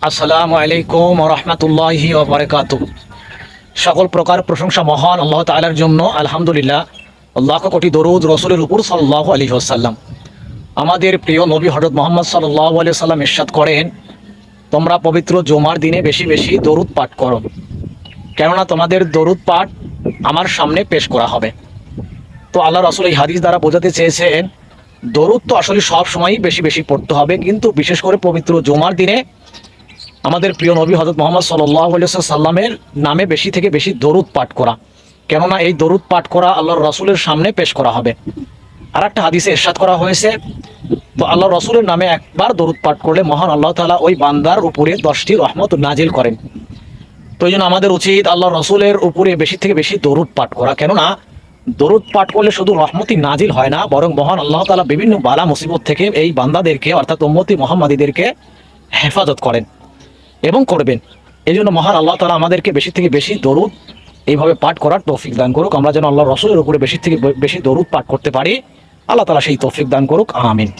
আসসালামু আলাইকুম ওয়া রাহমাতুল্লাহি ওয়া বারাকাতুহু। সকল প্রকার প্রশংসা মহান আল্লাহ তাআলার জন্য। আলহামদুলিল্লাহ। লাখ কোটি দরুদ রাসূলের উপর সাল্লাল্লাহু আলাইহি ওয়াসাল্লাম। আমাদের প্রিয় নবী হযরত মুহাম্মদ সাল্লাল্লাহু আলাইহি ওয়াসাল্লাম ইরশাদ করেন, তোমরা পবিত্র জুমার দিনে বেশি বেশি দরুদ পাঠ করো, কেননা তোমাদের দরুদ পাঠ আমার সামনে পেশ করা হবে। তো আল্লাহ রাসূল এই হাদিস দ্বারা বোঝাতে চেয়েছেন, দরুদ তো আসলে সব সময়ই বেশি বেশি পড়তে হবে, কিন্তু বিশেষ করে পবিত্র জুমার দিনে আমাদের প্রিয় নবী হযরত মুহাম্মদ সাল্লাল্লাহু আলাইহি ওয়াসাল্লামের নামে বেশি থেকে বেশি দরুদ পাঠ করা, কেননা এই দরুদ পাঠ করা আল্লাহর রাসূলের সামনে পেশ করা হবে। আর একটা হাদিসে ইরশাদ করা হয়েছে, তো আল্লাহর রাসূলের নামে একবার দরুদ পাঠ করলে মহান আল্লাহ তাআলা ওই বান্দার উপরে 10টি রহমত নাজিল করেন। তো এই জন্য আমাদের উচিত আল্লাহর রাসূলের উপরে বেশি থেকে বেশি দরুদ পাঠ করা, কেননা দরুদ পাঠ করলে শুধু রহমতই নাজিল হয় না, বরং মহান আল্লাহ তাআলা বিভিন্ন বালা মুসিবত থেকে এই বান্দাদেরকে অর্থাৎ উম্মতি মুহাম্মাদীদেরকে হেফাজত করেন এবং করবেন। এই জন্য মহান আল্লাহ তাআলা আমাদেরকে বেশি থেকে বেশি দরুদ এইভাবে পাঠ করার তৌফিক দান করুক। আমরা যেন আল্লাহর রাসূলের উপরে বেশি থেকে বেশি দরুদ পাঠ করতে পারি। আল্লাহ তাআলা সেই তৌফিক দান করুক। আমিন।